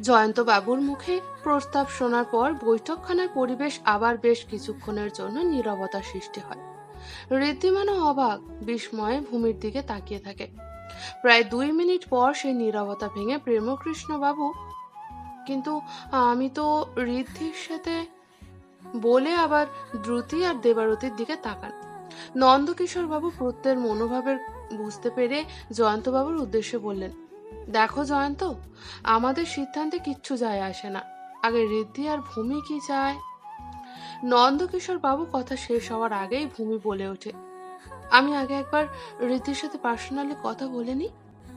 জয়ন্ত বাবুর মুখে প্রস্তাব শোনার পর বৈঠকখানার পরিবেশ আবার বেশ কিছুক্ষণের জন্য নীরবতা সৃষ্টি হয়। ঋদ্ধিমানও অবাক বিস্ময়ে ভূমির দিকে তাকিয়ে থাকে। প্রায় 2 মিনিট পর সেই নীরবতা ভেঙে প্রেমকৃষ্ণ বাবু, কিন্তু আমি তো ঋদ্ধির সাথে বলে আবার দ্রুতি আর দেবারতির দিকে তাকান। নন্দকিশোর বাবু প্রত্যয়ের মনোভাবের বুঝতে পেরে জয়ন্তবাবুর উদ্দেশ্যে বললেন, দেখো জয়ন্ত, আমাদের সিদ্ধান্তে কিচ্ছু যায় আসে না, আগে ঋদ্ধি আর ভূমি কি চায়। নন্দকিশোর বাবু কথা শেষ হওয়ার আগেই ভূমি বলে ওঠে, আমি আগে একবার ঋদ্ধির সাথে পার্সোনালি কথা বলে নি,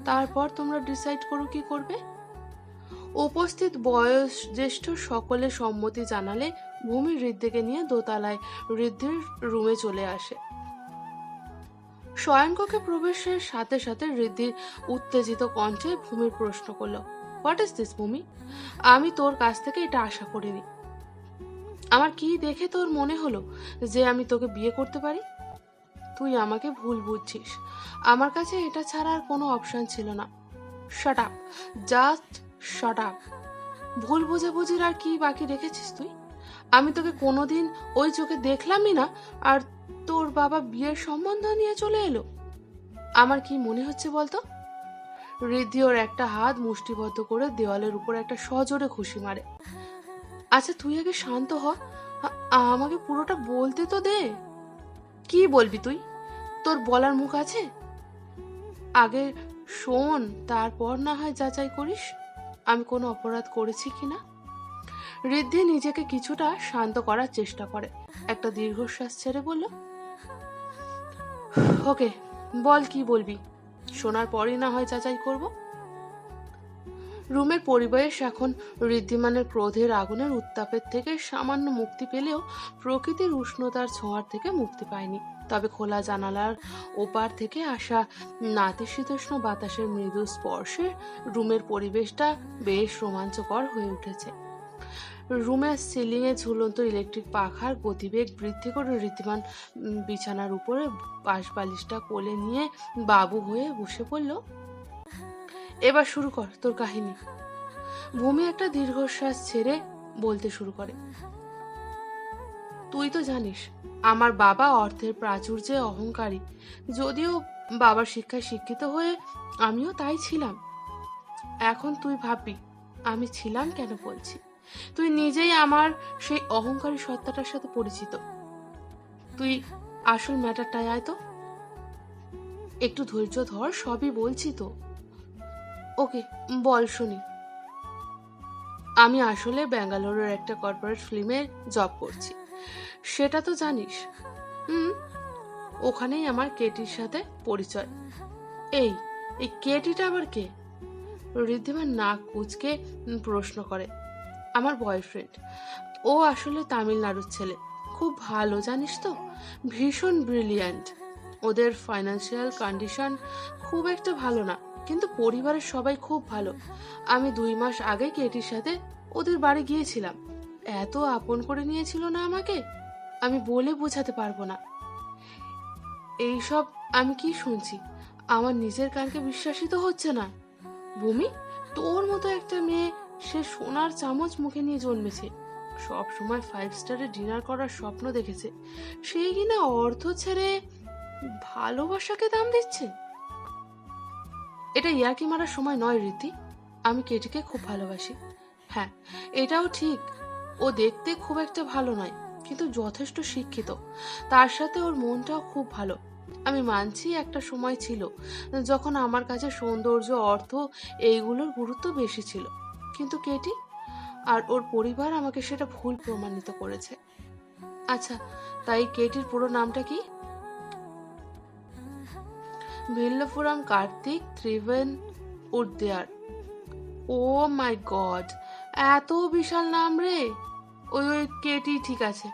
তারপর তোমরা ডিসাইড করো কি করবে। উপস্থিত বয়স জ্যেষ্ঠ সকলে সম্মতি জানালে ভূমি ঋদ্ধিকে নিয়ে দোতলায় ঋদ্ধির রুমে চলে আসে। শয়নকক্ষে প্রবেশের সাথে সাথে ঋদ্ধির উত্তেজিত কণ্ঠে ভূমির প্রশ্ন করলো, হোয়াট ইজ দিস ভূমি? আমি তোর কাছ থেকে এটা আশা করিনি। আমার কি দেখে তোর মনে হলো যে আমি তোকে বিয়ে করতে পারি? তুই আমাকে ভুল বুঝছিস, আমার কাছে এটা ছাড়া আর কোনো অপশন ছিল না। Shut up, just shut up. ভুল বোঝাবুঝির আর কি বাকি রেখেছিস তুই? আমি তোকে কোনোদিন ওই চোখে দেখলামই না, আর তোর বাবা বিয়ের সম্বন্ধ নিয়ে চলে এলো। আমার কি মনে হচ্ছে বলতো? ঋদ্ধি ওর একটা হাত মুষ্টিবদ্ধ করে দেওয়ালের উপর একটা সজোরে খুশি মারে। আচ্ছা তুই আগে শান্ত হ, আমাকে পুরোটা বলতে তো দে। কি বলবি তুই? তোর বলার মুখ আছে? আগে শোন, তারপর না হয় যাচাই করিস আমি কোনো অপরাধ করেছি কিনা। ঋদ্ধি নিজেকে কিছুটা শান্ত করার চেষ্টা করে, একটা দীর্ঘশ্বাস ছেড়ে বলল, ওকে বল কি বলবি, শোনার পরই না হয় যাচাই করব। রুমের পরিবেশ এখন ঋদ্ধিমানের ক্রোধের আগুনের উত্তাপের থেকে সামান্য মুক্তি পেলেও প্রকৃতির উষ্ণতার ছোঁয়ার থেকে মুক্তি পায়নি। তবে খোলা জানালার ওপার থেকে আসা নাতিশীতোষ্ণ বাতাসের মৃদু স্পর্শে রুমের পরিবেশটা বেশ রোমাঞ্চকর হয়ে উঠেছে। রুমের সিলিং এ ঝুলন্ত ইলেকট্রিক পাখার গতিবেগ বৃদ্ধি করে ঋদ্ধিমান বিছানার উপরে পাশ বালিশটা কোলে নিয়ে বাবু হয়ে বসে পড়ল। এবার শুরু কর তোর কাহিনী। ভূমি একটা দীর্ঘশ্বাস ছেড়ে বলতে শুরু করে, তুই তো জানিস আমার বাবা অর্থের প্রাচুর্যে অহংকারী, যদিও বাবার শিক্ষায় শিক্ষিত হয়ে আমিও তাই ছিলাম। এখন তুই ভাববি আমি ছিলাম কেন বলছি, তুই নিজেই আমার সেই অহংকারী সত্তাটার সাথে পরিচিত। তুই আসল ম্যাটারটায় আয় তো, একটু ধৈর্য ধর, সবই বলছি তো। ওকে বল শুনি। আমি আসলে ব্যাঙ্গালোরের একটা কর্পোরেট ফিল্মে জব করছি, সেটা তো জানিস। ওখানেই আমার কেটির সাথে পরিচয়। এই এই কেটিটা আবার কে? ঋদ্ধিমান নাক কুচকে প্রশ্ন করে, আমার বয়ফ্রেন্ড। ও আসলে তামিলনাড়ুর ছেলে, খুব ভালো জানিস তো, ভীষণ ব্রিলিয়ান্ট। ওদের ফাইন্যান্সিয়াল কন্ডিশন খুব একটা ভালো না, কিন্তু পরিবারের সবাই খুব ভালো। আমি 2 মাস আগে কেটির সাথে ওদের বাড়ি গিয়েছিলাম, এত আপন করে নিয়েছিল না আমাকে, আমি বলে বোঝাতে পারবো না। এইসব আমি কি শুনছি, আমার নিজের কানকে বিশ্বাসই তো হচ্ছে না। ভূমি, তোর মতো একটা মেয়ে, সে সোনার চামচ মুখে নিয়ে জন্মেছে, সব সময় 5 স্টারে ডিনার করার স্বপ্ন দেখেছে, সেই কিনা অর্থ ছেড়ে ভালোবাসাকে দাম দিচ্ছে। এটা ইয়ার্কি মারার সময় নয় রীতি, আমি কেটিকে খুব ভালোবাসি। হ্যাঁ এটাও ঠিক, ও দেখতে খুব একটা ভালো নয়, কিন্তু যথেষ্ট শিক্ষিত, তার সাথে ওর মনটাও খুব ভালো। আমি মানছি একটা সময় ছিল যখন আমার কাছে সৌন্দর্য, অর্থ এইগুলোর গুরুত্ব বেশি ছিল, কিন্তু কেটি আর ওর পরিবার আমাকে সেটা ভুল প্রমাণিত করেছে। আচ্ছা তাই কেটির পুরো নামটা কি? ভিল্লপুরাম কার্তিক ত্রিভেন উডদেয়ার। ও মাই গড, এত বিশাল নাম রে। ওই ওই কেটি ঠিক আছে,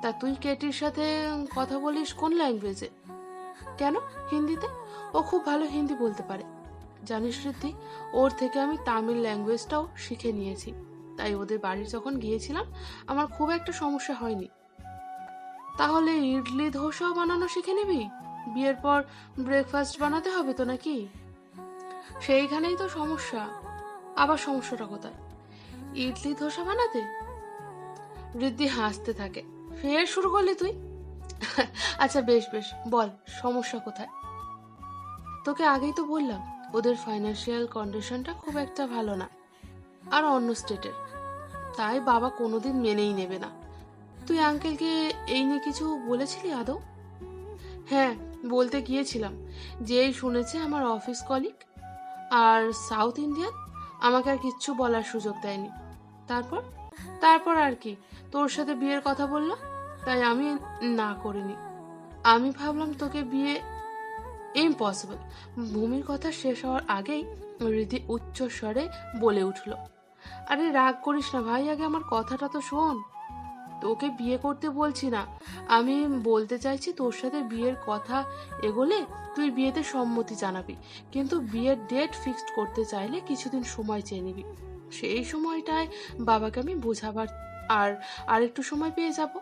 তা তুই কেটির সাথে কথা বলিস কোন ল্যাঙ্গুয়েজে? কেন হিন্দিতে? ও খুব ভালো হিন্দি বলতে পারে। জানিস ঋদ্ধি, ওর থেকে আমি তামিল ল্যাঙ্গুয়েজটাও শিখে নিয়েছি, তাই ওদের বাড়ি যখন গিয়েছিলাম আমার খুব একটা সমস্যা হয়নি। তাহলে ইডলি ধোসাও বানানো শিখে নিবি, বিয়ের পর ব্রেকফাস্ট বানাতে হবে তো নাকি? সেইখানেই তো সমস্যা। আবার সমস্যাটা কোথায়? ইডলি ধোসা বানাতে? ঋদ্ধি হাসতে থাকে। ফের শুরু করলি তুই? আচ্ছা বেশ বেশ, বল সমস্যা কোথায়? তোকে আগেই তো বললাম ওদের ফাইন্যান্সিয়াল কন্ডিশনটা খুব একটা ভালো না, আর অন্য স্টেটের, তাই বাবা কোনোদিন মেনেই নেবে না। তুই আঙ্কেলকে এই নিয়ে কিছু বলেছিলি আদৌ? হ্যাঁ, বলতে গিয়েছিলাম, যেই শুনেছে আমার অফিস কলিগ আর সাউথ ইন্ডিয়ান, আমাকে আর কিচ্ছু বলার সুযোগ দেয়নি। তারপর তারপর আর কি, তোর সাথে বিয়ের কথা বললো, তাই আমি না করিনি। আমি ভাবলাম তোকে বিয়ে ইম্পসিবল। ভূমির কথা শেষ হওয়ার আগেই রিধি উচ্চ স্বরে বলে উঠল, আরে রাগ করিস না ভাই, আগে আমার কথাটা তো শোন। তোকে বিয়ে করতে বলছি না, আমি বলতে চাইছি তোর সাথে বিয়ের কথা এগোলে তুই বিয়েতে সম্মতি জানাবি, কিন্তু বিয়ের ডেট ফিক্সড করতে চাইলে কিছুদিন সময় চেয়ে নিবি। সেই সময়টায় বাবাকে আমি বোঝাবার আর আরেকটু সময় পেয়ে যাব।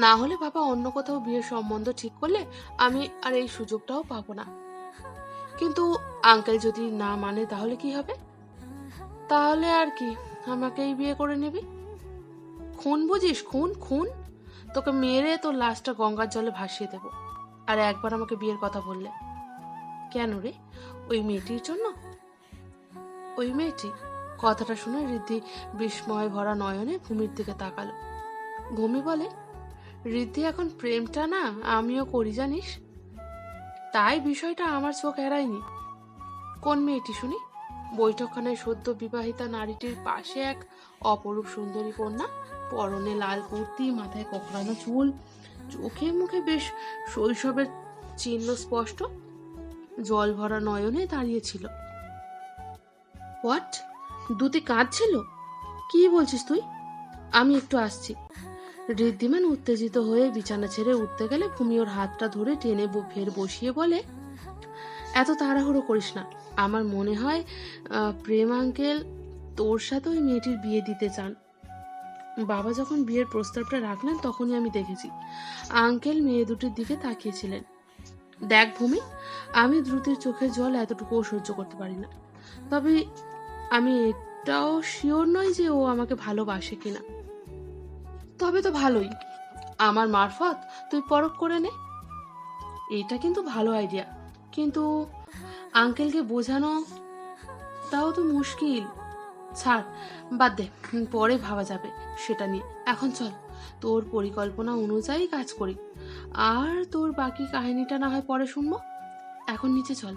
না হলে বাবা অন্য কোথাও বিয়ের সম্বন্ধ ঠিক করলে আমি আর এই সুযোগটাও পাবো না। কিন্তু আঙ্কেল যদি না মানে তাহলে কি হবে? তাহলে আর কি, আমাকেই বিয়ে করে নিবি। খুন বুঝিস? খুন খুন, তোকে মেরে তোর লাশটা গঙ্গার জলে ভাসিয়ে দেব। আর একবার আমাকে বিয়ের কথা বললে। কেন রে? ওই মেয়েটির জন্য? ওই মেয়েটি? কথাটা শুনে ঋদ্ধি বিস্ময় ভরা নয়নে ভূমির দিকে তাকালো। ভূমি বলে, ঋদ্ধি এখন প্রেমটা না আমিও করি জানিস, তাই বিষয়টা আমার চোখ এড়ায়নি। কোন মেয়েটি শুনি? বৈঠকখানায় সদ্য বিবাহিতা নারীটির পাশে এক অপরূপ সুন্দরী কন্যা, পরনে লাল কুর্তি, মাথায় কোকড়ানো চুল, চোখে মুখে বেশ শৈশবের চিহ্ন স্পষ্ট, জল ভরা নয়নে দাঁড়িয়েছিল। হোয়াট? দুটি কাঁদছিল? কি বলছিস তুই? আমি একটু আসছি। ঋদ্ধিমান উত্তেজিত হয়ে বিছানা ছেড়ে উঠতে গেলে ভূমি ওর হাতটা ধরে টেনে ফের বসিয়ে বলে, এত তাড়াহুড়ো করিস না। আমার মনে হয় প্রেম আঙ্কেল তোর সাথে ওই মেয়েটির বিয়ে দিতে চান। বাবা যখন বিয়ের প্রস্তাবটা রাখলেন তখনই আমি দেখেছি আঙ্কেল মেয়ে দুটির দিকে তাকিয়েছিলেন। দেখ ভূমি, আমি দ্রুতির চোখের জল এতটুকুও সহ্য করতে পারি না, তবে আমি এটাও শিওর নই যে ও আমাকে ভালোবাসে কিনা। তবে তো ভালোই, আমার মারফত তুই পরখ করে নে। এটা কিন্তু ভালো আইডিয়া, কিন্তু আঙ্কেলকে বোঝানো তাও তো মুশকিল। ছাড়, বাদ দে, পরে ভাবা যাবে সেটা নিয়ে। এখন চল, তোর পরিকল্পনা অনুযায়ী কাজ করি, আর তোর বাকি কাহিনীটা না হয় পরে শুনবো। এখন নিচে চল।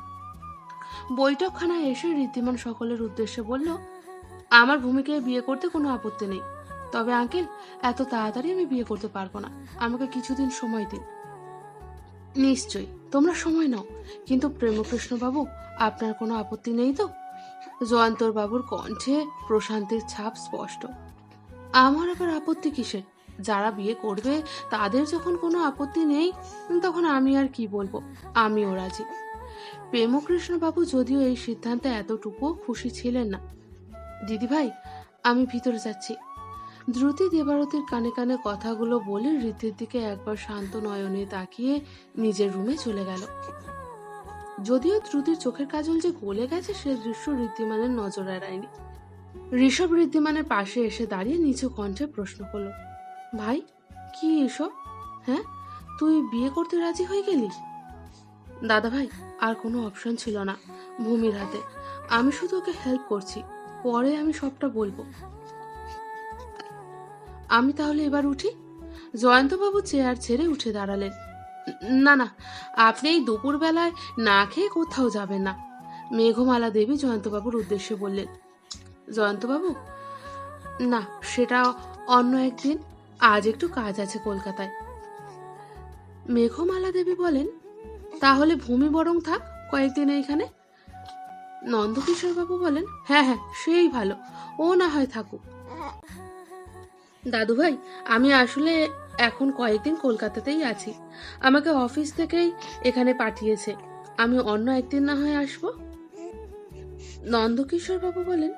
বৈঠকখানায় এসে ঋদ্ধিমান সকলের উদ্দেশ্যে বলল, আমার ভূমিকে বিয়ে করতে কোনো আপত্তি নেই, তবে আঙ্কেল এত তাড়াতাড়ি আমি বিয়ে করতে পারবো না, আমাকে কিছুদিন সময় দিন। নিশ্চয়ই, তোমরা সময় নাও, কিন্তু প্রেমকৃষ্ণ বাবু, আপনার কোনো আপত্তি নেই তো? জয়ন্তর বাবুর কণ্ঠে প্রশান্তির ছাপ স্পষ্ট। আমার আবার আপত্তি কিসের? যারা বিয়ে করবে তাদের যখন কোনো আপত্তি নেই, তখন আমি আর কি বলবো, আমিও রাজি। প্রেমকৃষ্ণ বাবু যদিও এই সিদ্ধান্তে এতটুকুও খুশি ছিলেন না। দিদিভাই, আমি ভিতরে যাচ্ছি। দ্রুতি দেবারতীর কানে কানে কথাগুলো বলে ঋদ্ধির দিকে একবার শান্ত নয়নে তাকিয়ে নিজের রুমে চলে গেল। যদিও দ্রুতির চোখের কাজল যে গলে গেছে সে দৃশ্য ঋদ্ধিমানের নজর এড়ায়নি। ঋষভ ঋদ্ধিমানের পাশে এসে দাঁড়িয়ে নিচু কণ্ঠে প্রশ্ন করলো, ভাই কি এসব? হ্যাঁ, তুই বিয়ে করতে রাজি হয়ে গেলি? দাদা ভাই, আর কোনো অপশন ছিল না ভূমির হাতে, আমি শুধু ওকে হেল্প করছি, পরে আমি সবটা বলবো। আমি তাহলে এবার উঠি? জয়ন্তবাবু চেয়ার ছেড়ে উঠে দাঁড়ালেন। না না, আপনি এই দুপুর বেলায় না খেয়ে কোথাও যাবেন না, মেঘমালা দেবী জয়ন্তবাবুর উদ্দেশ্যে বললেন। জয়ন্তবাবু, না সেটা অন্য একদিন, আজ একটু কাজ আছে কলকাতায়। মেঘমালা দেবী বলেন, তাহলে ভূমি বরং থাক কয়েকদিন এইখানে। নন্দকিশোর বাবু বলেন, হ্যাঁ হ্যাঁ, সেই ভালো, ও না হয় থাকুক। দাদু ভাই, আমি আসলে এখন কয়েকদিন কলকাতাতেই আছি, আমাকে অফিস থেকেই এখানে পাঠিয়েছে, আমি অন্য একদিন না হয় আসবো। নন্দকিশোর বাবু বলেন,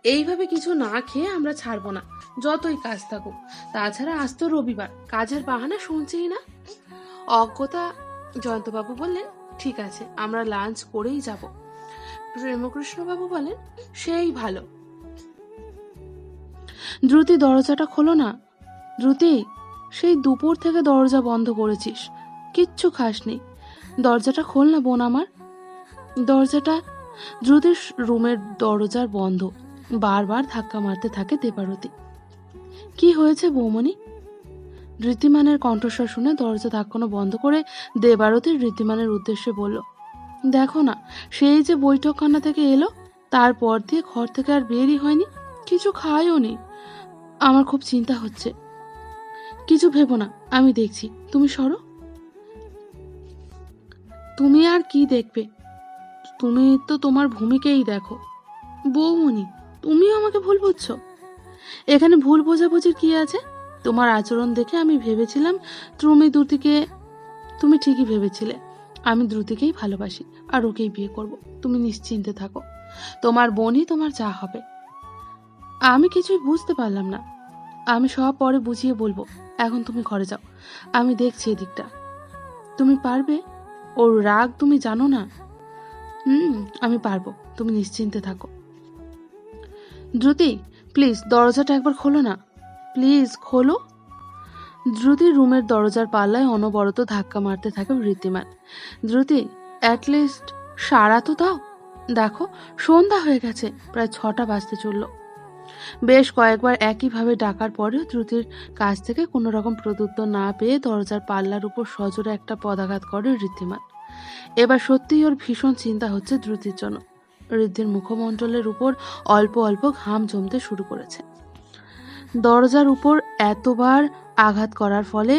এইভাবে কিছু না খেয়ে আমরা ছাড়বো না, যতই কাজ থাকুক। তাছাড়া আজ তো রবিবার, কাজের বাহানা শুনছেই না। অজ্ঞতা। জয়ন্তবাবু বললেন, ঠিক আছে, আমরা লাঞ্চ করেই যাব। প্রেমকৃষ্ণ বাবু বলেন, সেই ভালো। দ্রুতি, দরজাটা খোলো না। দ্রুতি, সেই দুপুর থেকে দরজা বন্ধ করেছিস, কিচ্ছু খাসনি। দরজাটা খোল না বোন আমার। দরজাটা। দ্রুতির রুমের দরজার বন্ধ। বারবার ধাক্কা মারতে থাকে দেবারতী। কি হয়েছে বৌমনি? ঋদ্ধিমানের কণ্ঠস্বর শুনে দরজা ধাক্কানো বন্ধ করে দেবারতী ঋদ্ধিমানের উদ্দেশ্যে বলল, দেখো না, সেই যে বৈঠকখানা থেকে এলো তারপর দিয়ে ঘর থেকে আর বেরই হয়নি, কিছু খায়ও নি। আমার খুব চিন্তা হচ্ছে। কিছু ভেবো না, আমি দেখছি, তুমি সরো। তুমি আর কি দেখবে? তুমি তো তোমার ভূমিকেই দেখো। বৌমনি, তুমিও আমাকে ভুল বুঝছো। এখানে ভুল বোঝাবুঝির কি আছে? তোমার আচরণ দেখে আমি ভেবেছিলাম তুমি ঠিকই ভেবেছিলে আমি দ্রুতিকেই ভালোবাসি আর ওকেই বিয়ে করব। তুমি নিশ্চিন্তে থাকো, তোমার বোনই তোমার যা হবে। আমি কিছুই বুঝতে পারলাম না। আমি সব পরে বুঝিয়ে বলবো, এখন তুমি ঘরে যাও, আমি দেখছি এদিকটা। তুমি পারবে? ওর রাগ তুমি জানো না। আমি পারবো, তুমি নিশ্চিন্তে থাকো। দ্রুতি, প্লিজ দরজাটা একবার খোলো না, প্লিজ খোলো। দ্রুতির রুমের দরজার পাল্লায় অনবরত ধাক্কা মারতে থাকে ঋদ্ধিমান। দ্রুতি, অ্যাটলিস্ট সাড়া তো দাও। দেখো, সন্ধ্যা হয়ে গেছে, প্রায় 6টা বাজতে চলল। বেশ কয়েকবার একইভাবে ডাকার পরেও দ্রুতির কাছ থেকে কোনো রকম প্রত্যুত্তর না পেয়ে দরজার পাল্লার উপর সজোরে একটা পদাঘাত করে ঋদ্ধিমান। এবার সত্যিই ওর ভীষণ চিন্তা হচ্ছে দ্রুতির জন্য। ঋদ্ধির মুখমণ্ডলের উপর অল্প অল্প ঘাম জমতে শুরু করেছে। দরজার উপর এতবার আঘাত করার ফলে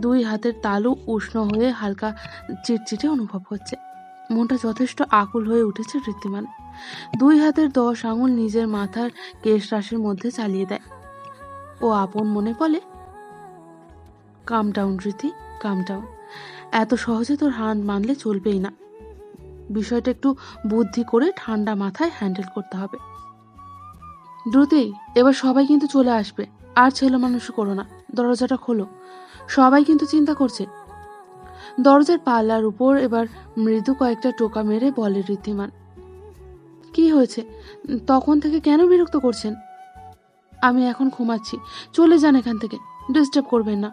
2 হাতের তালু উষ্ণ হয়ে হালকা চিটচিটে অনুভব হচ্ছে। মনটা যথেষ্ট আকুল হয়ে উঠেছে ঋদ্ধিমান। 2 হাতের 10 আঙুল নিজের মাথার কেশ রাশির মধ্যে চালিয়ে দেয়। ও আপন মনে বলে, কাম ডাউন ঋদ্ধি, কাম ডাউন। এত সহজে তোর হার মানলে চলবেই না। বিষয়টা একটু বুদ্ধি করে ঠান্ডা মাথায় হ্যান্ডেল করতে হবে। দ্রুতি, এবার সবাই কিন্তু চলে আসবে, আর ছেলে মানুষ করো না। দরজাটা খোলো, সবাই কিন্তু চিন্তা করছে। দরজার পাল্লার উপর এবার মৃদু কয়েকটা টোকা মেরে বলে ঋদ্ধিমান, কি হয়েছে? তখন থেকে কেন বিরক্ত করছেন? আমি এখন ঘুমাচ্ছি, চলে যান এখান থেকে, ডিস্টার্ব করবেন না।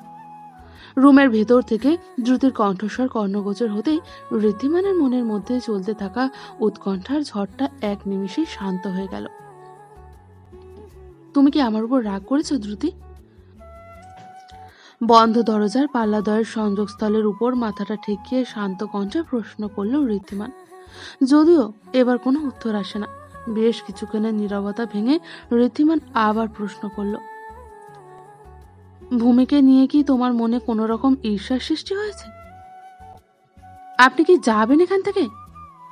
রুমের ভেতর থেকে দ্রুতির কণ্ঠস্বর কর্ণগোচর হতেই ঋদ্ধিমানের মনের মধ্যে চলতে থাকা উৎকণ্ঠার ঝড়টা এক নিমিষেই শান্ত হয়ে গেল। তুমি কি আমার উপর রাগ করেছো দ্রুতি? বন্ধ দরজার পাল্লাদ্বয়ের সংযোগস্থলের উপর মাথাটা ঠেকিয়ে শান্ত কণ্ঠে প্রশ্ন করল ঋদ্ধিমান। যদিও এবার কোনো উত্তর আসে না। বেশ কিছুক্ষণের নীরবতা ভেঙে ঋদ্ধিমান আবার প্রশ্ন করল, ভূমিকে নিয়ে কি তোমার মনে কোনো রকম ঈর্ষার সৃষ্টি হয়েছে? আপনি কি যাবেন এখান থেকে?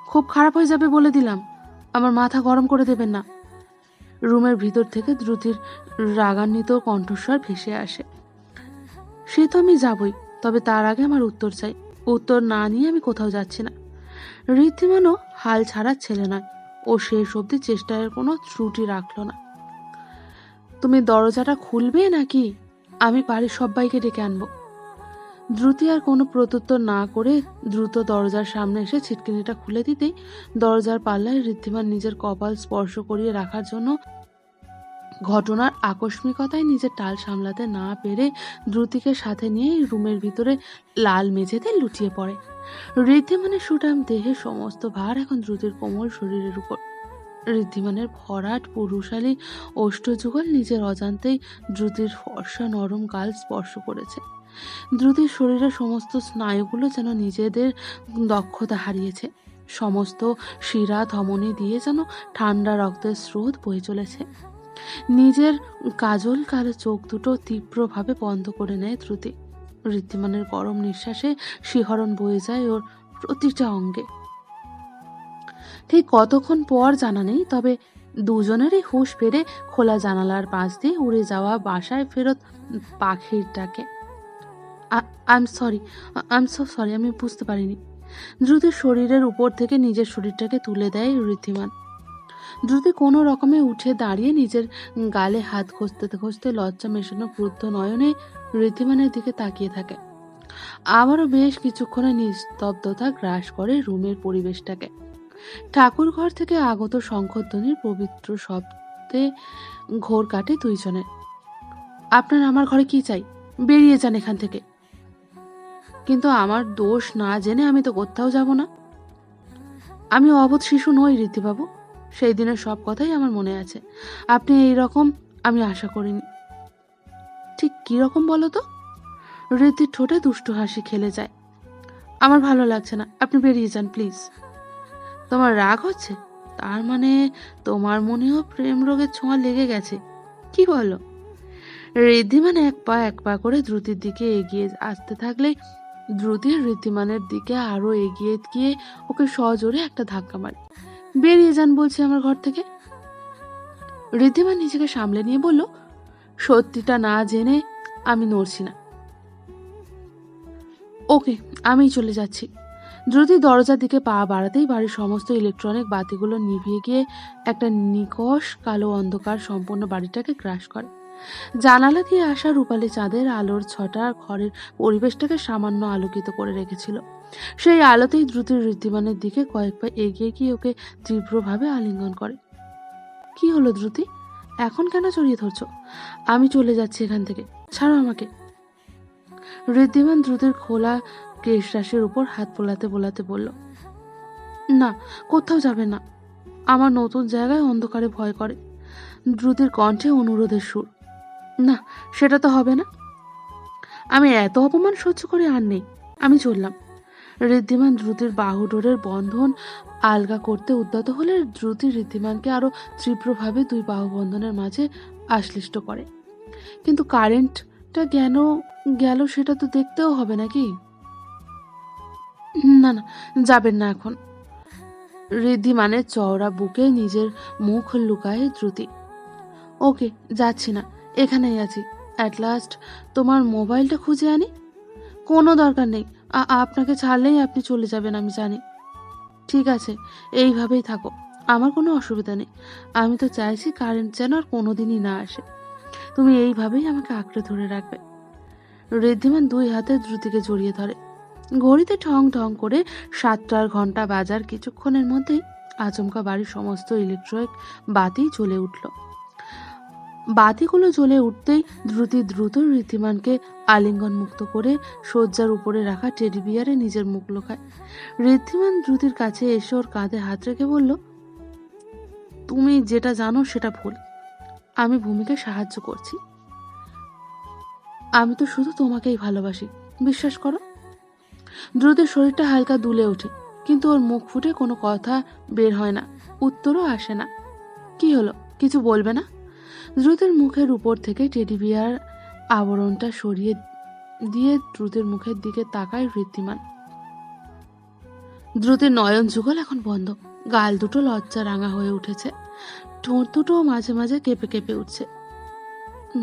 খুব খারাপ হয়ে যাবে বলে দিলাম, আমার মাথা গরম করে দেবেন না। রুমের ভিতর থেকে দ্রুতির রাগান্বিত কণ্ঠস্বর ভেসে আসে। সে তো আমি যাবই, তবে তার আগে আমার উত্তর চাই। উত্তর না নিয়ে আমি কোথাও যাচ্ছি না। ঋদ্ধিমানও হাল ছাড়ার ছেলে নয়, ও শেষ অবধি চেষ্টার কোনো ত্রুটি রাখল না। তুমি দরজাটা খুলবে নাকি আমি বাড়ির সবাইকে ডেকে আনবো? দ্রুতি আর কোনো প্রত্যুত্তর না করে দ্রুত দরজার সামনে এসে ছিটকিনিটা খুলে দিতেই দরজার পাল্লায় ঋদ্ধিমান নিজের কপাল স্পর্শ করিয়ে রাখার জন্য ঘটনার আকস্মিকতায় নিজের টাল সামলাতে না পেরে দ্রুতিকে সাথে নিয়ে রুমের ভিতরে লাল মেঝেতে লুটিয়ে পড়ে। ঋদ্ধিমানের সুঠাম দেহের সমস্ত ভার এখন দ্রুতির কোমল শরীরের উপর। ঋদ্ধিমানের ভরাট পুরুষালী ওষ্ঠযুগল নিজের অজান্তেই দ্রুতির ফর্সা নরম গাল স্পর্শ করেছে। দ্রুতির শরীরের সমস্ত স্নায়ুগুলো যেন নিজেদের দক্ষতা হারিয়েছে। সমস্ত শিরা ধমনী দিয়ে যেন ঠান্ডা রক্তের স্রোত বয়ে চলেছে। নিজের কাজল কালো চোখ দুটো তীব্রভাবে বন্ধ করে নেয় দ্রুতি। ঋদ্ধিমানের গরম নিঃশ্বাসে শিহরণ বয়ে যায় ওর প্রতিটা অঙ্গে। ঠিক কতক্ষণ পর জানা নেই, তবে দুজনেরই হুঁশ ফেরে খোলা জানালার পাশ দিয়ে উড়ে যাওয়া বাসায় ফেরত পাখির ডাকে। আই এম সো সরি, আমি বুঝতে পারিনি। দ্রুতির শরীরের উপর থেকে নিজের শরীরটাকে তুলে দেয় ঋদ্ধিমান। দ্রুতি কোনো রকমে উঠে দাঁড়িয়ে নিজের গালে হাত ঘষতে ঘষতে লজ্জা মেশানো ক্রুদ্ধ নয়নে ঋদ্ধিমানের দিকে তাকিয়ে থাকে। আবারও বেশ কিছুক্ষণে নিস্তব্ধতা গ্রাস করে রুমের পরিবেশটাকে। ঠাকুর ঘর থেকে আগত শঙ্খধ্বনির পবিত্র শব্দ মধ্যে ঘোর কাটে দুইজনের। আপনার আমার ঘরে কি চাই? বেরিয়ে যান এখান থেকে। কিন্তু আমার দোষ না জেনে আমি তো কোথাও যাব না। আমি অবোধ শিশু নই ঋদ্ধিবাবু। সেই দিনের সব কথাই আমার মনে আছে। আপনি এই রকম আমি আশা করিনি। ঠিক কি রকম বলো তো? ঋদ্ধির ঠোঁটে দুষ্টু হাসি খেলে যায়। আমার ভালো লাগছে না, আপনি বেরিয়ে যান প্লিজ। তোমার রাগ হচ্ছে? তার মানে তোমার মনেও প্রেম রোগের ছোঁয়া লেগে গেছে, কি বলো? ঋদ্ধিমান এক পা করে দ্রুতির দিকে এগিয়ে আসতে থাকলে দ্রুতি ঋদ্ধিমানের দিকে আরো এগিয়ে গিয়ে ওকে সজোরে একটা ধাক্কা মারে। বেরিয়ে যান বলছি আমার ঘর থেকে। ঋদ্ধিমান নিজেকে সামলে নিয়ে বলল, সত্যিটা না জেনে আমি নড়ছি না। ওকে, আমি চলে যাচ্ছি। দ্রুতি দরজার দিকে পা বাড়াতেই বাড়ির সমস্ত ইলেকট্রনিক বাতিগুলো নিভিয়ে গিয়ে একটা নিকষ কালো অন্ধকার সম্পূর্ণ বাড়িটাকে গ্রাস করে। জানালা দিয়ে আসা রূপালী চাঁদের আলোর ছটা ঘরের পরিবেশটাকে সামান্য আলোকিত করে রেখেছিল। সেই আলোতেই দ্রুতির ঋদ্ধিমানের দিকে কয়েক পা এগিয়ে গিয়ে ওকে তীব্রভাবে আলিঙ্গন করে। কি হলো দ্রুতি, এখন কেন জড়িয়ে ধরছো? আমি চলে যাচ্ছি এখান থেকে, ছাড়ো আমাকে। ঋদ্ধিমান দ্রুতির খোলা কেশ রাশির উপর হাত বোলাতে বোলাতে বলল, না, কোথাও যাবে না। আমার নতুন জায়গায় অন্ধকারে ভয় করে। দ্রুতির কণ্ঠে অনুরোধের সুর। না, সেটা তো হবে না। আমি এত অপমান সহ্য করে আর নেই, আমি চললাম। ঋদ্ধিমান দ্রুতির বাহুডোরের বন্ধন আলগা করতে উদ্যত হলে দ্রুতি ঋদ্ধিমানকে আরো তীব্রভাবে দুই বাহু বন্ধনের মাঝে আশ্লিষ্ট করে। কিন্তু কারেন্টটা গেল সেটা তো দেখতেও হবে নাকি? না না, যাবেন না এখন। ঋদ্ধিমানের চওড়া বুকে নিজের মুখ লুকায় দ্রুতি। ওকে, যাচ্ছি না, এখানেই আছি। অ্যাট লাস্ট তোমার মোবাইলটা খুঁজে আনি। কোনো দরকার নেই, আপনাকে ছাড়লেই আপনি চলে যাবেন আমি জানি। ঠিক আছে, এইভাবেই থাকো, আমার কোনো অসুবিধা নেই। আমি তো চাইছি কারেন্ট যেন আর কোনোদিনই না আসে। তুমি এইভাবেই আমাকে আঁকড়ে ধরে রাখবে। ঋদ্ধিমান দুই হাতে দ্রুতিকে জড়িয়ে ধরে। ঘড়িতে ঠং ঠং করে 7টার ঘন্টা বাজার কিছুক্ষণের মধ্যেই আচমকা বাড়ির সমস্ত ইলেকট্রিক বাতি জ্বলে উঠল। বাতিগুলো জ্বলে উঠতেই দ্রুত ঋদ্ধিমানকে আলিঙ্গন মুক্ত করে শয্যার উপরে রাখা টেডি বিয়ারে নিজের মুখ লুকায়। ঋদ্ধিমান দ্রুতির কাছে এসে ওর কাঁধে হাত রেখে বলল, তুমি যেটা জানো সেটা ভুল। আমি ভূমিকে সাহায্য করছি। আমি তো শুধু তোমাকেই ভালোবাসি, বিশ্বাস করো। দ্রুতের শরীরটা হালকা দুলে ওঠে, কিন্তু ওর মুখ ফুটে কোনো কথা বের হয় না, উত্তরও আসে না। কি হলো, কিছু বলবে না? দ্রুতের মুখের উপর থেকে টেডি বিয়ার আবরণটা সরিয়ে দিয়ে দ্রুতের মুখের দিকে তাকায় ঋদ্ধিমান। দ্রুতের নয়ন যুগল এখন বন্ধ, গাল দুটো লজ্জা রাঙা হয়ে উঠেছে, ঠোঁট দুটো মাঝে মাঝে কেঁপে কেঁপে উঠছে।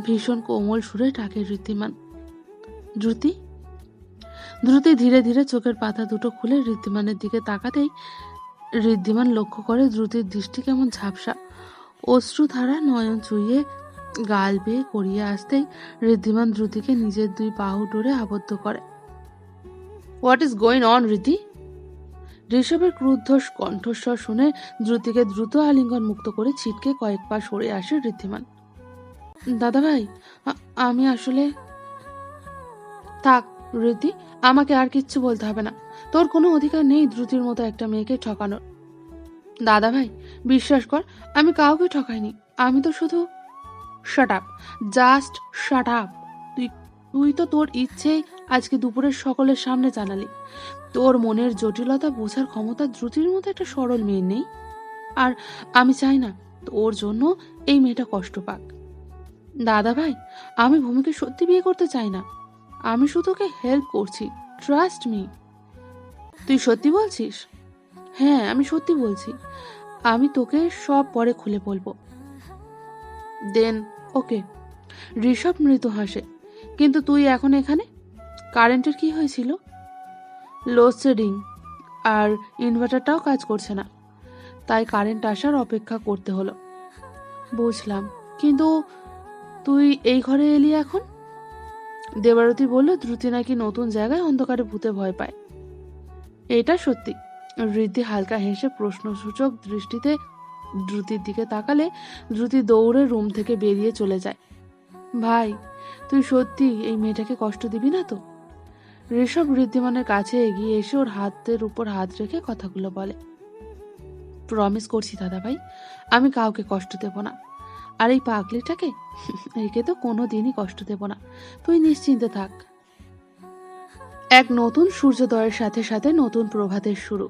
ভীষণ কোমল সুরে ডাকে ঋদ্ধিমান, দ্রুতি। দ্রুতি ধীরে ধীরে চোখের পাতা দুটো খুলে ঋদ্ধিমানের দিকে তাকাতেই ঋদ্ধিমান লক্ষ্য করে দ্রুতির দৃষ্টি কেমন ঝাপসা। অশ্রুধারা নয়ন চুইয়ে গাল বেয়ে করিয়ে আসতেই ঋদ্ধিমান দ্রুতিকে নিজের দুই বাহু ডোরে আবদ্ধ করে। হোয়াট ইজ গোয়িং অন ঋদ্ধি? ঋষভের ক্রুদ্ধ কণ্ঠস্বর শুনে দ্রুতিকে দ্রুত আলিঙ্গন মুক্ত করে ছিটকে কয়েক পা সরে আসে ঋদ্ধিমান। দাদা ভাই, আমি আসলে। থাক ঋদ্ধি, আমাকে আর কিচ্ছু বলতে হবে না। তোর কোনো অধিকার নেই দ্রুতির মতো একটা মেয়েকে ঠকানোর। দাদা ভাই, বিশ্বাস কর, আমি কাউকে ঠকাইনি। আমি তো শুধু। Shut up, just shut up. তুই তো তোর ইচ্ছেই আজকে দুপুরের সকলের সামনে জানালি তোর মনের জটিলতা বোঝার ক্ষমতা দ্রুতির মতো একটা সরল মেয়ে নেই। আর আমি চাই না তোর জন্য এই মেয়েটা কষ্ট পাক। দাদা ভাই, আমি ভূমিকে সত্যি বিয়ে করতে চাই না। আমি শুধু ওকে হেল্প করছি, ট্রাস্ট মি। তুই সত্যি বলছিস? হ্যাঁ, আমি সত্যি বলছি। আমি তোকে সব পরে খুলে বলবো। দেন ওকে। ঋষভ মৃদু হাসে। কিন্তু তুই এখন এখানে? কারেন্টের কি হয়েছিল? লোডশেডিং, আর ইনভার্টারটাও কাজ করছে না, তাই কারেন্ট আসার অপেক্ষা করতে হলো। বুঝলাম, কিন্তু তুই এই ঘরে এলি এখন? দেবারতী বলল দ্রুতি নাকি নতুন জায়গায় অন্ধকারে ভূতে ভয় পায়। এটা সত্যি। ঋদ্ধি হালকা হেসে প্রশ্নসূচক দৃষ্টিতে দ্রুতির দিকে তাকালে দ্রুতি দৌড়ে রুম থেকে বেরিয়ে চলে যায়। ভাই, তুই সত্যি এই মেয়েটাকে কষ্ট দিবি না তো? ঋষভ ঋদ্ধিমানের কাছে এগিয়ে এসে ওর হাতের উপর হাত রেখে কথাগুলো বলে। প্রমিস করছি দাদা ভাই, আমি কাউকে কষ্ট দেব না। আর এই পাগলিটাকে একে তো কোনো দিনই কষ্ট দেব না, তুই নিশ্চিন্তে থাক। এক নতুন সূর্যোদয়ের সাথে সাথে নতুন প্রভাতের শুরু।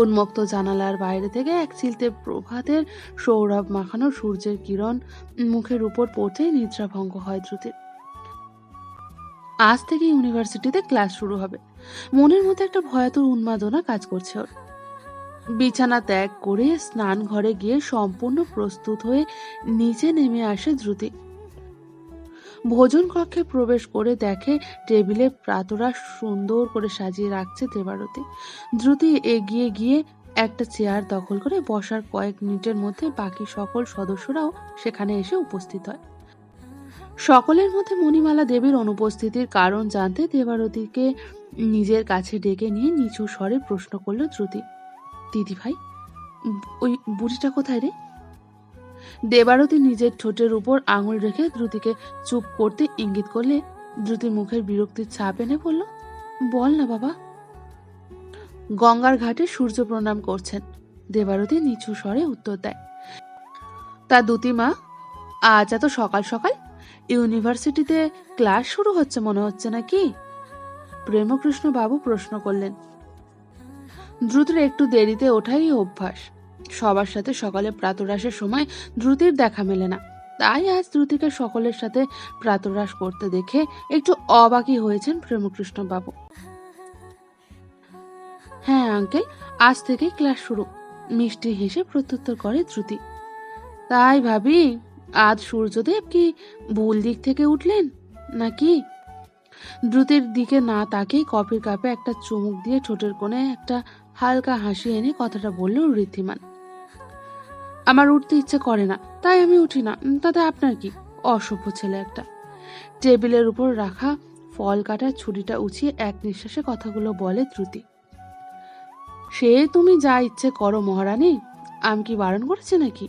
উন্মুক্ত জানালার বাইরে থেকে এক চিলতে প্রভাতের সৌরভ মাখানো সূর্যের কিরণ মুখের উপর পড়তেই নিদ্রাভঙ্গ হয় দ্রুতির। আজ থেকে ইউনিভার্সিটিতে ক্লাস শুরু হবে। মনের মধ্যে একটা ভয়াতুর উন্মাদনা কাজ করছে ওর। বিছানা ত্যাগ করে স্নান ঘরে গিয়ে সম্পূর্ণ প্রস্তুত হয়ে নিচে নেমে আসে দ্রুতি। ভোজন কক্ষে প্রবেশ করে দেখে টেবিলে প্রাতরা সুন্দর করে সাজিয়ে রাখছে দেবারতী। দ্রুতি এগিয়ে গিয়ে একটা চেয়ার দখল করে বসার কয়েক মিনিটের মধ্যে বাকি সকল সদস্যরাও সেখানে এসে উপস্থিত হয়। সকলের মধ্যে মণিমালা দেবীর অনুপস্থিতির কারণ জানতে দেবারতীকে নিজের কাছে ডেকে নিয়ে নিচু স্বরে প্রশ্ন করল দ্রুতি। দিদি ভাই, ওই বুড়িটা কোথায় রে? দেবারতী নিজের ঠোঁটের উপর আঙুল রেখে দ্রুতিকে চুপ করতে ইঙ্গিত করলে দ্রুতি মুখের বিরক্তির ছাপ এনে বলল, বল না বাবা। গঙ্গার ঘাটে সূর্য প্রণাম করছেন, দেবারতী নিচু স্বরে উত্তর দেয়। তা দুতি মা, আজ এত সকাল সকাল ইউনিভার্সিটিতে ক্লাস শুরু হচ্ছে মনে হচ্ছে নাকি? প্রেমকৃষ্ণ বাবু প্রশ্ন করলেন। দ্রুতির একটু দেরিতে ওঠাই অভ্যাস। সবার সাথে সকালে প্রাতরাশের সময় দ্রুতির দেখা মেলে না, তাই আজ দ্রুতিকে সকলের সাথে প্রাতরাশ করতে দেখে একটু অবাকই হয়েছেন প্রেমকৃষ্ণ বাবু। হ্যাঁ আঙ্কেল, আজ থেকেই ক্লাস শুরু, মিষ্টি হেসে প্রত্যুত্তর করে দ্রুতি। তাই ভাবি, আজ সূর্যদেব কি ভুল দিক থেকে উঠলেন নাকি? দ্রুতির দিকে না তাকিয়ে কফির কাপে একটা চুমুক দিয়ে ঠোঁটের কোণে একটা হালকা হাসি এনে কথাটা বলল ঋদ্ধিমান। আমার উঠতে ইচ্ছে করে না, তাই আমি উঠি না, তাতে আপনার কি? অসভ্য ছেলে একটা। টেবিলের উপর রাখা ফল কাটার ছুরিটা উঁচিয়ে এক নিঃশ্বাসে কথাগুলো বলে দ্রুতি। সে তুমি যা ইচ্ছে করো মহারানী, আমি কি বারণ করেছি নাকি?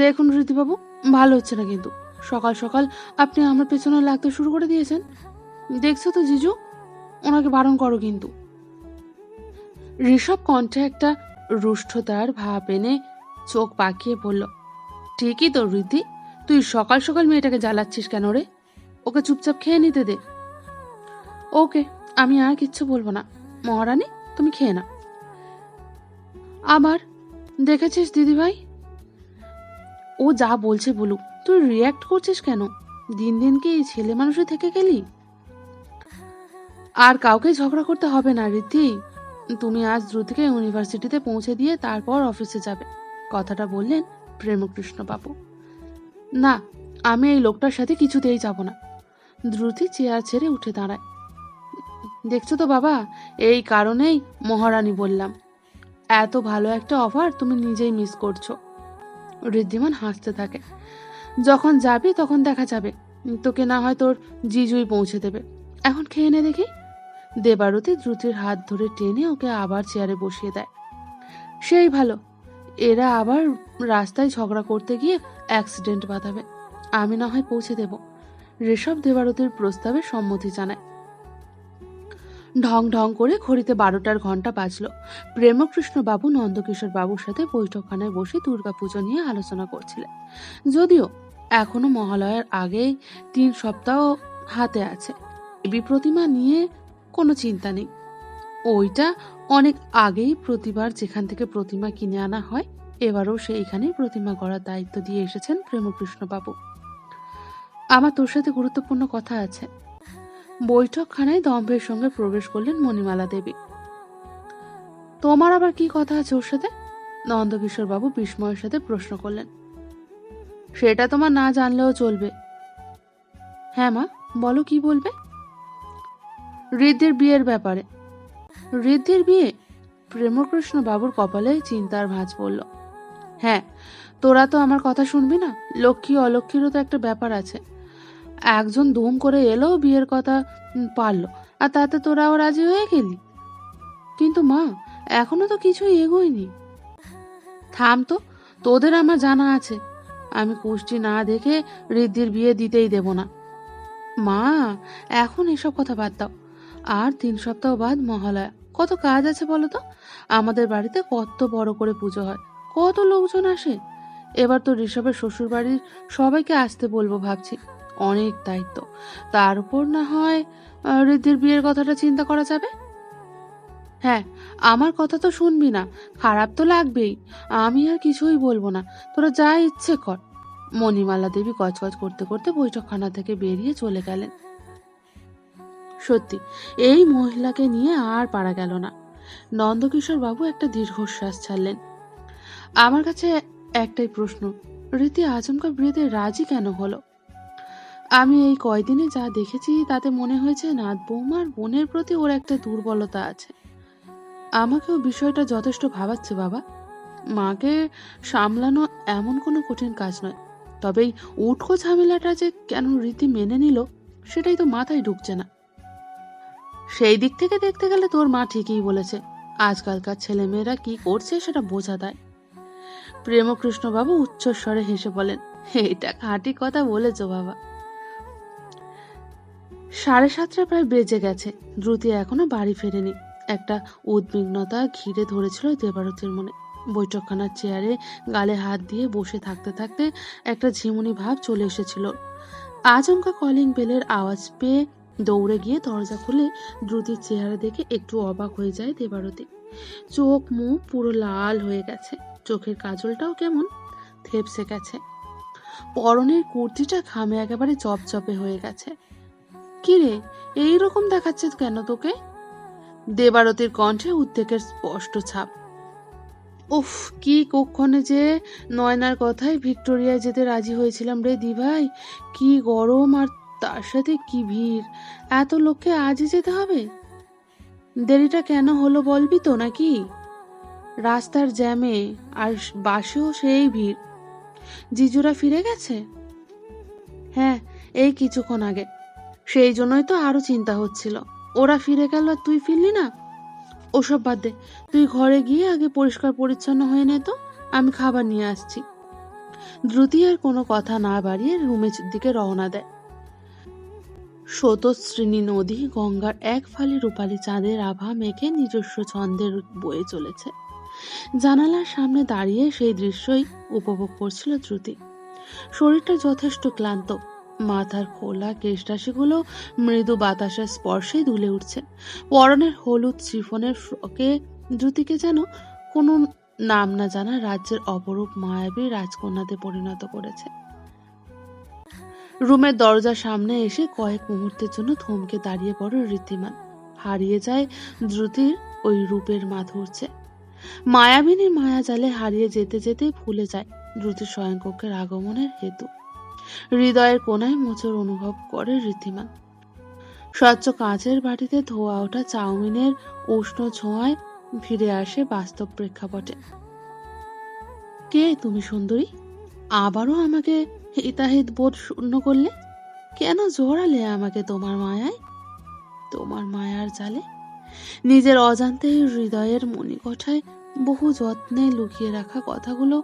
দেখুন ঋতিবাবু, ভালো হচ্ছে না কিন্তু। সকাল সকাল আপনি আমার পেছনে লাগতে শুরু করে দিয়েছেন। দেখছো তো জিজু, ওনাকে বারণ করো কিন্তু। ঋষভ কণ্ঠে একটা রুষ্ঠতার ভাব এনে চোখ পাকিয়ে বলল, ঠিকই তো ঋদ্ধি, তুই সকাল সকাল মেয়েটাকে জ্বালাচ্ছিস কেন রে? ওকে চুপচাপ খেয়ে নিতে দে। ওকে, আমি আর কিচ্ছু বলবো না মহারানী, তুমি খেয়ে না। আবার দেখেছিস দিদিভাই, ও যা বলছে বলুক, তুই রিয়্যাক্ট করছিস কেন? দিন দিন কি ছেলে মানুষে থেকে গেলি? আর কাউকে ঝগড়া করতে হবে না ঋদ্ধি, তুমি আজ দ্রুতিকে ইউনিভার্সিটিতে পৌঁছে দিয়ে তারপর অফিসে যাবে, কথাটা বললেন প্রেমকৃষ্ণ বাবু। না, আমি এই লোকটার সাথে কিছুতেই যাব না। দ্রুতি চেয়ার ছেড়ে উঠে দাঁড়ায়। দেখছো তো বাবা, এই কারণেই মহারানী বললাম, এত ভালো একটা অফার তুমি নিজেই মিস করছো। ঋদ্ধিমান হাসতে থাকে। যখন যাবি তখন দেখা যাবে, তোকে না হয় তোর জিজুই পৌঁছে দেবে। এখন খেয়ে নে দেখি। দেবারতী দ্রুতির হাত ধরে টেনে ওকে আবার চেয়ারে বসিয়ে দেয়। সেই ভালো, এরা আবার রাস্তায় ঝগড়া করতে গিয়ে অ্যাক্সিডেন্ট বাঁধাবে। আমি না হয় পৌঁছে দেব। ঋষভ দেবারতীর প্রস্তাবে সম্মতি জানায়। ঢং ঢং করে ঘড়িতে 12টার ঘন্টা বাজলো। প্রেমকৃষ্ণ বাবু নন্দকিশোর বাবুর সাথে বৈঠকখানায় বসে দুর্গাপুজো নিয়ে আলোচনা করছিলেন। যদিও এখনো মহালয়ার আগেই 3 সপ্তাহ হাতে আছে, দেবী প্রতিমা নিয়ে কোনো চিন্তা নেই। ওইটা অনেক আগেই প্রতিবার যেখান থেকে প্রতিমা কিনে আনা হয়, এবারও সেইখানেই প্রতিমা গড়ার দায়িত্ব দিয়ে এসেছেন প্রেমকৃষ্ণ বাবু। আমার তোর সাথে গুরুত্বপূর্ণ কথা আছে। বৈঠকখানায় দম্ভের সঙ্গে প্রবেশ করলেন মণিমালা দেবী। তোমার আবার কি কথা আছে ওর সাথে? নন্দকিশোর বাবু বিস্ময়ের সাথে প্রশ্ন করলেন। সেটা তোমার না জানলেও চলবে। হ্যাঁ মা, বলো কি বলবে? ঋদ্ধির বিয়ের ব্যাপারে। ঋদ্ধির বিয়ে? প্রেমকৃষ্ণ বাবুর কপালে চিন্তার ভাঁজ পড়ল। হ্যাঁ, তোরা তো আমার কথা শুনবি না? লক্ষ্মী অলক্ষ্মীরও তো একটা ব্যাপার আছে। একজন দুম করে এলো, বিয়ের কথা পারলো, আর তাতে তোরাও রাজি হয়ে গেলি। কিন্তু মা, এখনো তো কিছুই এগোয়নি। থাম তো, তোদের আমার জানা আছে, আমি কুষ্টি না দেখে ঋদ্ধির বিয়ে দিতেই দেব না। মা, এখন এসব কথা বাদ দাও। আর 3 সপ্তাহ বাদ মহালয়া, কত কাজ আছে বলো তো। আমাদের বাড়িতে কত বড় করে পুজো হয়, কত লোকজন আসে। এবার তো ঋষভের শ্বশুর বাড়ির সবাইকে আসতে বলবো ভাবছি। অনেক দায়িত্ব, তার উপর না হয় ঋদ্ধির বিয়ের কথাটা চিন্তা করা যাবে। হ্যাঁ, আমার কথা তো শুনবি না, খারাপ তো লাগবেই। আমি আর কিছুই বলবো না, তোরা যা ইচ্ছে কর। মণিমালা দেবী কচকচ করতে করতে বৈঠকখানা থেকে বেরিয়ে চলে গেলেন। সত্যি, এই মহিলাকে নিয়ে আর পারা গেল না। নন্দকিশোর বাবু একটা দীর্ঘশ্বাস ছাড়লেন। আমার কাছে একটাই প্রশ্ন, রীতি আচমকা বিয়েতে রাজি কেন হলো? আমি এই কয়দিনে যা দেখেছি তাতে মনে হয়েছে নাথ বৌমার বোনের প্রতি ওর একটা দুর্বলতা আছে। আমাকেও বিষয়টা যথেষ্ট ভাবাচ্ছে বাবা। মাকে সামলানো এমন কোনো কঠিন কাজ নয়, তবে এই উটকো ঝামেলাটা যে কেন রীতি মেনে নিল সেটাই তো মাথায় ঢুকছে না। সেই দিক থেকে দেখতে গেলে তোর মা ঠিকই বলেছে, আজকালকার ছেলেমেয়েরা কি করছে সেটা বোঝা দেয়। প্রেমকৃষ্ণবাবু উচ্চস্বরে হেসে বলেন, এটা খাঁটি কথা বলেছ বাবা। 7:30 প্রায় বেজে গেছে, দ্রুতি এখনো বাড়ি ফেরেনি। একটা উদ্বিগ্নতা ঘিরে ধরেছিল দেবারতির মনে। বৈঠকখানার চেয়ারে গালে হাত দিয়ে বসে থাকতে থাকতে একটা ঝিমুনি ভাব চলে এসেছিল। আচমকা কলিং বেলের আওয়াজ পেয়ে দৌড়ে গিয়ে দরজা খুলে দ্রুতির চেহারা দেখে একটু অবাক হয়ে যায় দেবারতী। চোখ মুখ পুরো লাল হয়ে গেছে, চোখের কাজলটাও কেমন থেপসে গেছে, পরনের কুর্তিটা ঘামে একেবারে চপচপে হয়ে গেছে। কিরে, এইরকম দেখাচ্ছে কেন তোকে? দেবারতীর কণ্ঠে উদ্বেগের স্পষ্ট ছাপ। উফ, কি কক্ষণে যে নয়নার কথায় ভিক্টোরিয়ায় যেতে রাজি হয়েছিলাম রে দিভাই। কি গরম, আর তার সাথে কি ভিড়। এত লোককে আজই যেতে হবে? দেরিটা কেন হলো বলবি তো নাকি? রাস্তার জ্যামে, আর বাসেও সেই ভিড়। জিজুরা ফিরে গেছে? হ্যাঁ, এই কিছুক্ষণ আগে। সেই জন্যই তো আরো চিন্তা হচ্ছিল, ওরা ফিরে গেল আর তুই ফিরলি না। ওসব বাদ দে, তুই ঘরে গিয়ে আগে পরিষ্কার পরিচ্ছন্ন হয়ে নে তো, আমি খাবার নিয়ে আসছি। দ্রুতি আর কোনো কথা না বাড়িয়ে রুমের দিকে রওনা দেয়। স্রোতস্বিনী নদী গঙ্গার এক ফালি রূপালী চাঁদের আভা মেখে নিজস্ব ছন্দের বয়ে চলেছে। জানালার সামনে দাঁড়িয়ে সেই দৃশ্যই উপভোগ করছিল দ্রুতি। শরীরটা যথেষ্ট ক্লান্ত, মাথার খোলা কেশরাশিগুলো মৃদু বাতাসের স্পর্শে দুলে উঠছে। পরনের হলুদ শিফনের ফ্রকে দ্রুতিকে যেন কোনো নাম না জানা রাজ্যের অপরূপ মায়াবী রাজকন্যাতে পরিণত করেছে। রুমের দরজার সামনে এসে কয়েক মুহূর্তের জন্য থমকে দাঁড়িয়ে পড়ে ঋদ্ধিমান। হারিয়ে যায় দ্রুতির ওই রূপের মাধুর্যে। মায়াবিনীর মায়াজালে হারিয়ে যেতে যেতেই ভুলে যায় দ্রুতির স্বয়ংকক্ষের আগমনের হেতু। হৃদয়ের কোনায় মোচড় অনুভব করে ঋদ্ধিমান। স্বচ্ছ কাঁচের বাটিতে ধোয়া ওঠা চাউমিনের উষ্ণ ছোঁয়ায় ফিরে আসে বাস্তব প্রেক্ষাপটে। কে তুমি সুন্দরী? আবারও আমাকে হিতাহিত বোধ শূন্য করলে? কেন জড়ালে আমাকে তোমার মায়ায়, তোমার মায়ার জালে? নিজের অজান্তে হৃদয়ের মণিকোঠায় বহু যত্নে লুকিয়ে রাখা কথাগুলো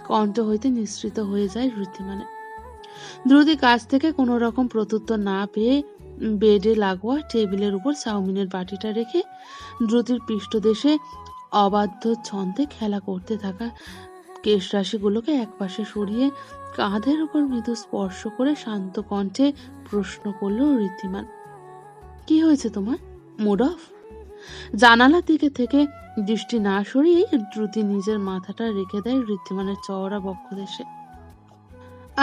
কণ্ঠ হইতে নিঃসৃত হয়ে যায় ঋদ্ধিমানের। দ্রুতি কাছ থেকে কোনো রকম প্রত্যুত্তর না পেয়ে বেডে লাগোয়া টেবিলের উপর চাউমিনের বাটিটা রেখে দ্রুতির পৃষ্ঠদেশে অবাধ্য ছন্দে খেলা করতে থাকা কেশরাশিগুলোকে একপাশে সরিয়ে কাঁধের উপর মৃদু স্পর্শ করে শান্ত কণ্ঠে প্রশ্ন করল ঋদ্ধিমান, কি হয়েছে তোমার? Mood off? জানালার দিকে থেকে দৃষ্টি না সরিয়ে দ্রুতি নিজের মাথাটা রেখে দেয় ঋদ্ধিমানের চওড়া বক্ষদেশে।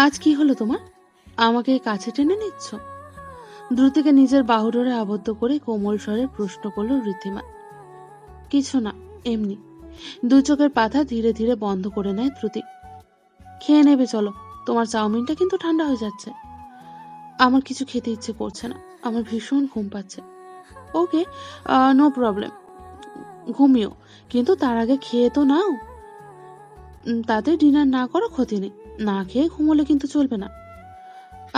আজ কি হলো তোমার? আমাকে কাছে টেনে নিচ্ছ? দ্রুতিকে নিজের বাহুডোরে আবদ্ধ করে কোমল স্বরে প্রশ্ন করল ঋদ্ধিমান। কিছু না, এমনি। দুই চোখের পাতা ধীরে ধীরে বন্ধ করে নেয় দ্রুতি। খেয়ে নেবে চলো, তোমার চাউমিনটা কিন্তু ঠান্ডা হয়ে যাচ্ছে। আমার কিছু খেতে ইচ্ছে করছে না, আমার ভীষণ ঘুম পাচ্ছে। ওকে, নো প্রবলেম, ঘুমিও, কিন্তু তার আগে খেয়ে তো নাও। তাতে ডিনার না করো ক্ষতি নেই, না খেয়ে ঘুমোলে কিন্তু চলবে না।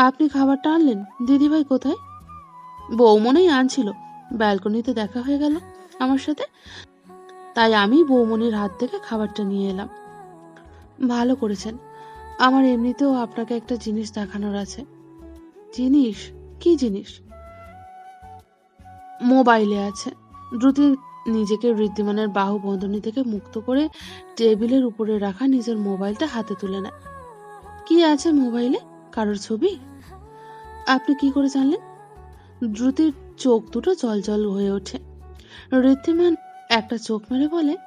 আপনি খাবারটা আনলেন? দিদিভাই কোথায়? বৌমনেই আনছিল, ব্যালকনিতে দেখা হয়ে গেল আমার সাথে, তাই আমি বৌমনির হাত থেকে খাবারটা নিয়ে এলাম। ভালো করেছেন। আমার এমনিতেও আপনাকে একটা জিনিস দেখানোর আছে। জিনিস? কি জিনিস? মোবাইলে আছে। দ্রুতি নিজেকে ঋদ্ধিমানের বাহু বন্ধনী থেকে মুক্ত করে টেবিলের উপরে রাখা নিজের মোবাইলটা হাতে তুলে নেয়। কি আছে মোবাইলে? কারোর ছবি? আপনি কি করে জানলেন? দ্রুতির চোখ দুটো জলজল হয়ে ওঠে। ঋদ্ধিমান একটা চোখ মেরে বলে,